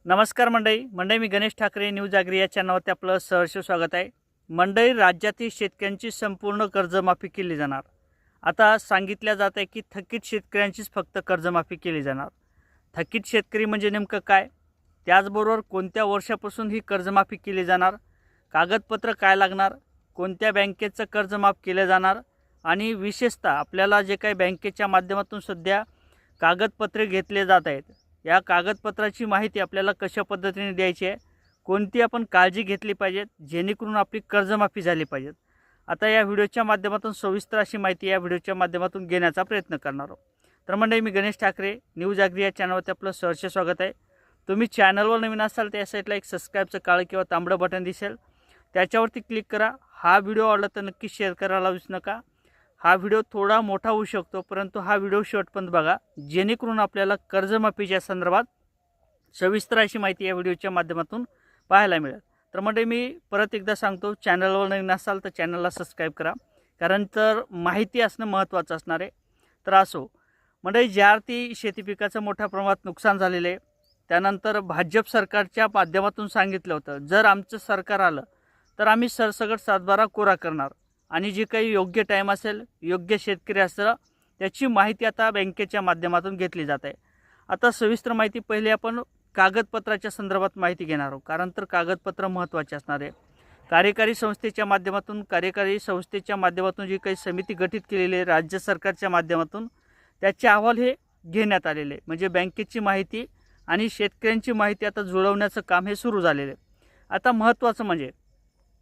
नमस्कार मंडळी मी Ganesh Thackeray news agree या चॅनलवरती आपलं सहर्ष स्वागत आहे। मंडळी, राज्यातील शेतकऱ्यांची संपूर्ण कर्जमाफी केली जाणार। आता सांगितल्या जात आहे की थकीत शेतकऱ्यांचीच फक्त कर्जमाफी केली जाणार। थकीत शेतकरी म्हणजे नेमकं काय, त्याचबरोबर कोणत्या वर्षापासून ही कर्जमाफी केली जाणार, कागदपत्र काय लागणार, कोणत्या बँकेचं कर्ज माफ केलं जाणार आणि विशेषतः आपल्याला जे काही बँकेच्या माध्यमातून सध्या कागदपत्रे घेतले जात आहेत, या कागदपत्राची माहिती आपल्याला कशा पद्धतीने द्यायची आहे, कोणती आपण काळजी घेतली पाहिजे जेणेकरून आपली कर्जमाफी झाली पाहिजे। आता या व्हिडिओच्या माध्यमातून सविस्तर अशी माहिती या व्हिडिओच्या माध्यमातून घेण्याचा प्रयत्न करणार आहोत। तर मंडळी, मी गणेश ठाकरे न्यूज ॲग्री या चॅनलवरती आपलं सहर्ष स्वागत आहे। तुम्ही चॅनलवर नवीन असाल तर या साईडला एक सबस्क्राईबचं काळं किंवा तांबडं बटन दिसेल, त्याच्यावरती क्लिक करा। हा व्हिडिओ आवडला तर नक्की शेअर करायला विसरू नका। हा व्हिडिओ थोडा मोठा होऊ शकतो, परंतु हा व्हिडिओ शेवटपर्यंत बघा जेणेकरून आपल्याला कर्जमाफीच्या संदर्भात सविस्तर अशी माहिती या व्हिडिओच्या माध्यमातून पाहायला मिळेल। तर मंडळी, मी परत एकदा सांगतो, चॅनलवर नवीन असाल तर चॅनलला सबस्क्राईब करा, कारण तर माहिती असणं महत्त्वाचं असणार आहे। तर असो मंडळी, ज्या अर्थी शेती पिकाचं मोठ्या प्रमाणात नुकसान झालेलं आहे, त्यानंतर भाजप सरकारच्या माध्यमातून सांगितलं होतं जर आमचं सरकार आलं तर आम्ही सरसकट सातबारा कोरा करणार आणि जे काही योग्य टाईम असेल, योग्य शेतकरी असेल, त्याची माहिती आता बँकेच्या माध्यमातून घेतली जात आहे। आता सविस्तर माहिती पहिले आपण कागदपत्राच्या संदर्भात माहिती घेणार आहोत, कारण तर कागदपत्र महत्त्वाचे असणार आहे। कार्यकारी संस्थेच्या माध्यमातून जी काही समिती गठीत केलेली आहे राज्य सरकारच्या माध्यमातून, त्याचे अहवाल हे घेण्यात आलेले आहे। म्हणजे बँकेची माहिती आणि शेतकऱ्यांची माहिती आता जुळवण्याचं काम हे सुरू झालेलं आहे। आता महत्त्वाचं म्हणजे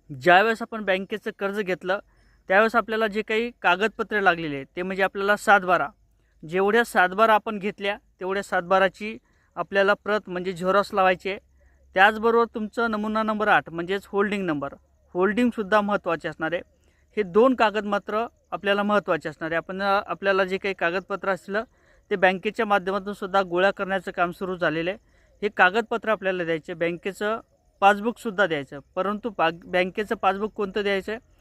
ज्यावेळेस आपण बँकेचं कर्ज घेतलं त्यावेळेस आपल्याला जे काही कागदपत्रे लागलेले आहेत ते म्हणजे आपल्याला सातबारा, जेवढ्या सातबारा आपण घेतल्या तेवढ्या सातबाराची आपल्याला प्रत म्हणजे झेरॉक्स लावायची आहे। त्याचबरोबर तुमचं नमुना नंबर 8 म्हणजेच होल्डिंग नंबर, होल्डिंगसुद्धा महत्त्वाचे असणार आहे। हे दोन कागदपत्र आपल्याला महत्त्वाचे असणार आहे। आपल्याला जे काही कागदपत्र असलं ते बँकेच्या माध्यमातून सुद्धा गोळा करण्याचं काम सुरू झालेलं आहे। हे कागदपत्र आपल्याला द्यायचे, बँकेचं पासबुकसुद्धा द्यायचं, परंतु बँकेचं पासबुक कोणतं द्यायचं आहे,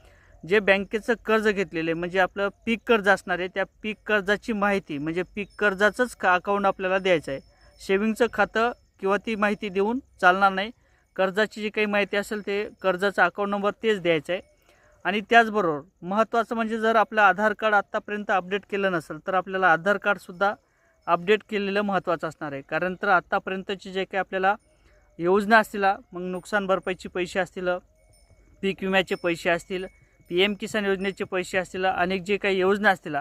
जे बँकेचं कर्ज घेतलेलं आहे म्हणजे आपलं पीक कर्ज असणार आहे, त्या पीक कर्जाची माहिती म्हणजे पीक कर्जाचंच अकाउंट आपल्याला द्यायचं आहे। सेविंगचं खातं किंवा ती माहिती देऊन चालणार नाही, कर्जाची जी काही माहिती असेल ते कर्जाचा अकाउंट नंबर तेच द्यायचं आहे। आणि त्याचबरोबर महत्त्वाचं म्हणजे जर आपलं आधार कार्ड आत्तापर्यंत अपडेट केलं नसेल तर आपल्याला आधार कार्डसुद्धा अपडेट केलेलं महत्त्वाचं असणार आहे। कारण तर आत्तापर्यंतचे जे काही आपल्याला योजना असतील, मग नुकसान भरपाईचे पैसे असतील, पीक विम्याचे पैसे असतील, PM किसान योजनेचे पैसे असतील, अनेक जे काही योजना असतील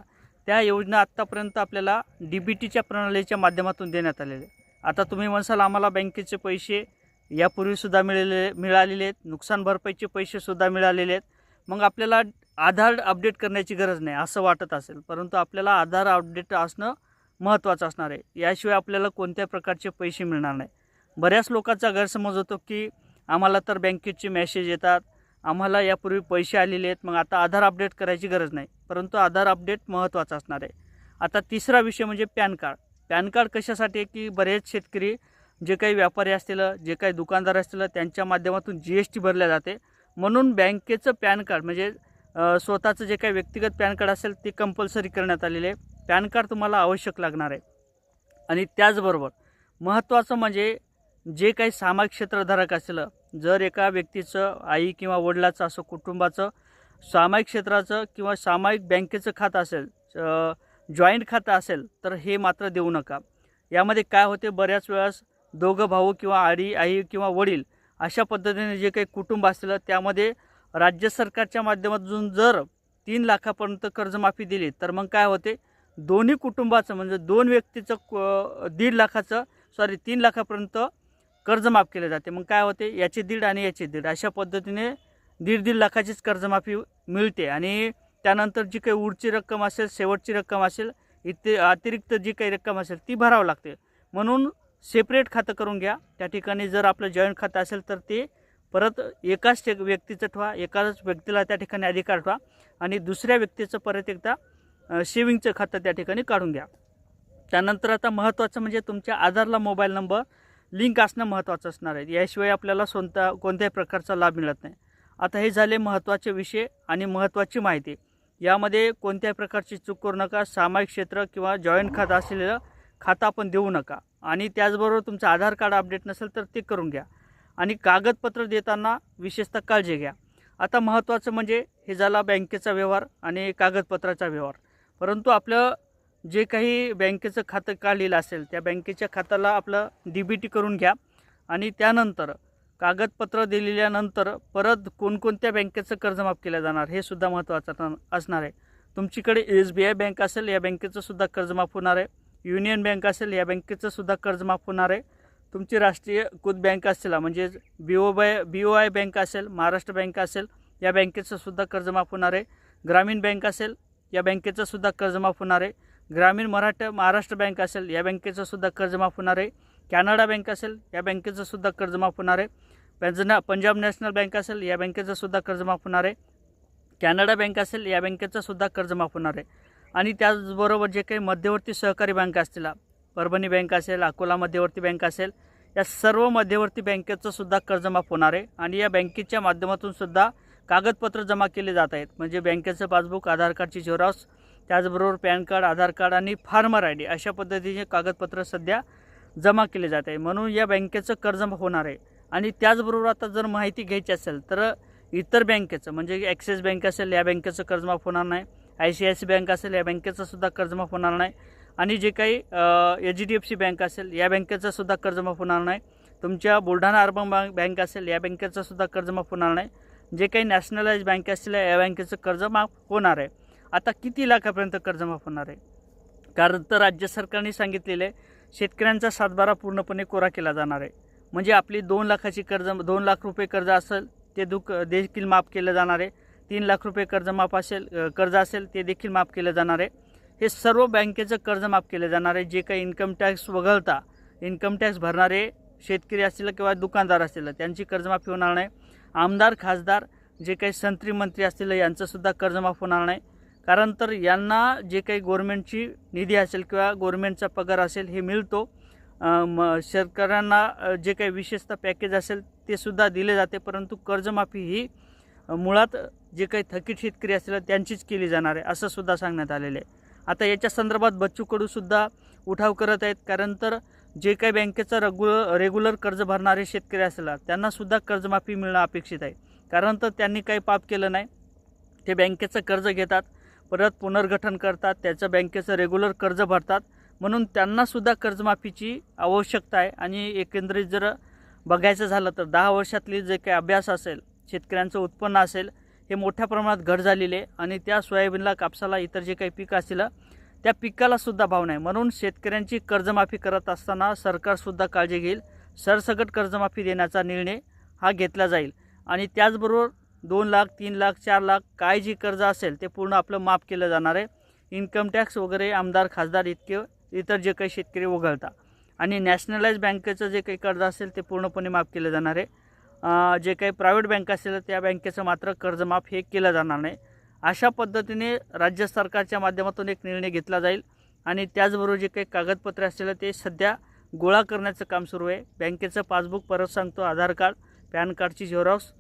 त्या योजना आत्तापर्यंत आपल्याला DBTच्या प्रणालीच्या माध्यमातून देण्यात आलेले। आता तुम्ही म्हणसाल आम्हाला बँकेचे पैसे यापूर्वीसुद्धा मिळालेले आहेत, नुकसान भरपाईचे पैसेसुद्धा मिळालेले आहेत, मग आपल्याला आधार अपडेट करण्याची गरज नाही असं वाटत असेल, परंतु आपल्याला आधार अपडेट असणं महत्त्वाचं असणार आहे। याशिवाय आपल्याला कोणत्या प्रकारचे पैसे मिळणार नाही। बऱ्याच लोकांचा गैरसमज होतो की आम्हाला तर बँकेचे मेसेज येतात, आम्हाला यापूर्वी पैसे आलेले आहेत, मग आता आधार अपडेट करायची गरज नाही, परंतु आधार अपडेट महत्त्वाचं असणार आहे। आता तिसरा विषय म्हणजे पॅन कार्ड। पॅन कार्ड कशासाठी आहे की बरेच शेतकरी, जे काही व्यापारी असतील, जे काही दुकानदार असतील, त्यांच्या माध्यमातून GST भरल्या जाते, म्हणून बँकेचं पॅन कार्ड म्हणजे स्वतःचं जे काही व्यक्तिगत पॅन कार्ड असेल ते कंपल्सरी करण्यात आलेले आहे। पॅन कार्ड तुम्हाला आवश्यक लागणार आहे। आणि त्याचबरोबर महत्त्वाचं म्हणजे जे काही सामायिक क्षेत्रधारक असेल, जर एका व्यक्तीचं, आई किंवा वडिलाचं असं कुटुंबाचं सामायिक क्षेत्राचं किंवा सामायिक बँकेचं खातं असेल, जॉईंट खातं असेल तर हे मात्र देऊ नका। यामध्ये काय होते, बऱ्याच वेळेस दोघं भाऊ किंवा आई किंवा वडील अशा पद्धतीने जे काही कुटुंब असतील त्यामध्ये राज्य सरकारच्या माध्यमातून जर 3 लाखापर्यंत कर्जमाफी दिली तर मग काय होते, दोन्ही कुटुंबाचं म्हणजे दोन व्यक्तीचं 3 लाखापर्यंत कर्ज माफ केले जाते। मग काय होते, याचे 1.5 आणि याचे 1.5 अशा पद्धतीने 1.5 लाखाचीच कर्जमाफी मिळते। आणि त्यानंतर जी काही उरची रक्कम असेल, शेवटची रक्कम असेल, अतिरिक्त जी काही रक्कम असेल ती भरावं लागते। म्हणून सेपरेट खातं करून घ्या। त्या ठिकाणी जर आपलं जॉईंट खातं असेल तर ते परत एकाच व्यक्तीचं ठेवा, एकाच व्यक्तीला त्या ठिकाणी अधिकार ठेवा आणि दुसऱ्या व्यक्तीचं परत एकदा सेविंगचं खातं त्या ठिकाणी काढून घ्या। त्यानंतर आता महत्त्वाचं म्हणजे तुमच्या आधारला मोबाईल नंबर लिंक असणं महत्त्वाचं असणार आहे, याशिवाय आपल्याला कोणत्याही प्रकारचा लाभ मिळत नाही। आता हे झाले महत्त्वाचे विषय आणि महत्त्वाची माहिती। यामध्ये कोणत्याही प्रकारची चूक करू नका। सामायिक क्षेत्र किंवा जॉईंट खातं असलेलं खातं आपण देऊ नका. आणि त्याचबरोबर तुमचं आधार कार्ड अपडेट नसेल तर ते करून घ्या. आणि कागदपत्र देताना विशेषतः काळजी घ्या. आता महत्त्वाचं म्हणजे हे झाला बँकेचा व्यवहार आणि कागदपत्राचा व्यवहार. परंतु आपलं जे काही बँकेचं खातं काढलेलं असेल त्या बँकेच्या खात्याला आपलं DBT करून घ्या. आणि त्यानंतर कागदपत्र दिलेल्यानंतर परत कोणकोणत्या बँकेचं कर्ज माफ केलं जाणार हे सुद्धा महत्त्वाचं असणार आहे. तुमच्याकडे SBI बँक असेल या बँकेचं सुद्धा कर्ज माफ होणार आहे. युनियन बँक असेल या बँकेचं सुद्धा कर्ज माफ होणार आहे. तुमची राष्ट्रीयकृत बँक असेल म्हणजे BOI बँक असेल, महाराष्ट्र बँक असेल या बँकेचं सुद्धा कर्ज माफ होणार आहे. ग्रामीण बँक असेल या बँकेचं सुद्धा कर्ज माफ होणार आहे. ग्रामीण महाराष्ट्र बँक असेल या बँकेचं सुद्धा कर्ज माफ होणार आहे. कॅनडा बँक असेल या बँकेचं सुद्धा कर्ज माफ होणार आहे. पंजाब नॅशनल बँक असेल या बँकेचं सुद्धा कर्ज माफ होणार आहे. कॅनडा बँक असेल या बँकेचं सुद्धा कर्ज माफ होणार आहे. आणि त्याचबरोबर जे काही मध्यवर्ती सहकारी बँक असतील, परभणी बँक असेल, अकोला मध्यवर्ती बँक असेल, या सर्व मध्यवर्ती बँकेचं सुद्धा कर्ज माफ होणार आहे. आणि या बँकेच्या माध्यमातून सुद्धा कागदपत्र जमा केले जात आहेत. म्हणजे बँकेचं पासबुक, आधार कार्डची झेरॉक्स, त्याचबरोबर पॅन कार्ड, आधार कार्ड आणि फार्मर ID अशा पद्धतीचे कागदपत्र सध्या जमा केले जात आहे. म्हणून या बँकेचं कर्ज माफ होणार आहे. आणि त्याचबरोबर आता जर माहिती घ्यायची असेल तर इतर बँकेचं म्हणजे ॲक्सिस बँक असेल या बँकेचं कर्ज माफ होणार नाही. ICICI बँक असेल या बँकेचं सुद्धा कर्ज माफ होणार नाही. आणि जे काही HDFC बँक असेल या बँकेचं सुद्धा कर्ज माफ होणार नाही. तुमच्या बुलढाणा अर्बन बँक असेल या बँकेचं सुद्धा कर्ज माफ होणार नाही. जे काही नॅशनलाइज बँक असतील या बँकेचं कर्ज माफ होणार आहे. आता किती लाखापर्यंत कर्ज माफ होणार आहे? कारण तर राज्य सरकारने सांगितलेलं आहे शेतकऱ्यांचा सातबारा पूर्णपणे कोरा केला जाणार आहे. म्हणजे आपली 2 लाखाची कर्ज 2 लाख रुपये कर्ज असेल ते देखील माफ केलं जाणार आहे. 3 लाख रुपये कर्ज असेल ते देखील माफ केलं जाणार आहे. हे सर्व बँकेचं कर्ज माफ केलं जाणार आहे. जे काही इन्कम टॅक्स वगळता इन्कम टॅक्स भरणारे शेतकरी असतील किंवा दुकानदार असतील त्यांची कर्जमाफी होणार नाही. आमदार, खासदार, जे काही संत्री मंत्री असतील यांचंसुद्धा कर्ज माफ होणार नाही. कारण तर यांना जे काही गव्हर्नमेंटची निधी असेल किंवा गव्हर्नमेंटचा पगार असेल हे मिळतो. शेतकऱ्यांना जे काही विशेषतः पॅकेज असेल ते सुद्धा दिले जाते. परंतु कर्जमाफी ही मुळात जे काही थकीत शेतकरी असतील त्यांचीच केली जाणार आहे असं सुद्धा सांगण्यात आलेलं आहे. आता याच्या संदर्भात बच्चू कडू सुद्धा उठाव करत आहेत. कारण तर जे काही बँकेचं रेग्युलर कर्ज भरणारे शेतकरी असतील त्यांनासुद्धा कर्जमाफी मिळणं अपेक्षित आहे. कारण तर त्यांनी काही पाप केलं नाही. ते बँकेचं कर्ज घेतात, परत पुनर्गठन करतात, त्याचं बँकेचं रेग्युलर कर्ज भरतात. म्हणून त्यांनासुद्धा कर्जमाफीची आवश्यकता आहे. आणि एकंदरीत जर बघायचं झालं तर 10 वर्षातली जे काही अभ्यास असेल, शेतकऱ्यांचं उत्पन्न असेल हे मोठ्या प्रमाणात घट झालेली आहे. आणि त्या सोयाबीनला, कापसाला, इतर जे काही पीक असतील त्या पिकालासुद्धा भाव नाही. म्हणून शेतकऱ्यांची कर्जमाफी करत असताना सरकारसुद्धा काळजी घेईल. सरसकट कर्जमाफी देण्याचा निर्णय हा घेतला जाईल. आणि त्याचबरोबर 2 लाख, 3 लाख, 4 लाख काय जी कर्ज असेल ते पूर्ण आपलं माफ केलं जाणार आहे. इन्कम टॅक्स वगैरे आमदार, खासदार इतर जे काही शेतकरी वगळता. आणि नॅशनलाइज बँकेचं जे काही कर्ज असेल ते पूर्णपणे माफ केलं जाणार आहे. जे काही प्रायव्हेट बँक असेल त्या बँकेचं मात्र कर्जमाफ हे केलं जाणार नाही. अशा पद्धतीने राज्य सरकारच्या माध्यमातून एक निर्णय घेतला जाईल. आणि त्याचबरोबर जे काही कागदपत्रे असतील ते सध्या गोळा करण्याचं काम सुरू आहे. बँकेचं पासबुक, परत सांगतो, आधार कार्ड, पॅन कार्डची झेरॉक्स,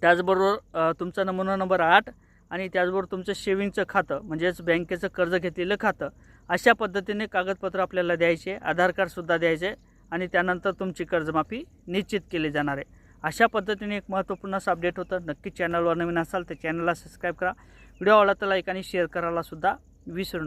त्याचबरोबर तुमचा नमुना नंबर 8 आणि त्याचबरोबर तुमचं सेविंगचं खातं म्हणजेच बँकेचं कर्ज घेतलेलं खातं, अशा पद्धतीने कागदपत्र आपल्याला द्यायचे, आधार कार्डसुद्धा द्यायचे. आणि त्यानंतर तुमची कर्जमाफी निश्चित केली जाणार आहे. अशा पद्धतीने एक महत्त्वपूर्ण असं अपडेट होतं. नक्की चॅनलवर नवीन असाल तर चॅनलला सबस्क्राईब करा. व्हिडिओ आवडला तर लाईक आणि शेअर करायला सुद्धा विसरू नका.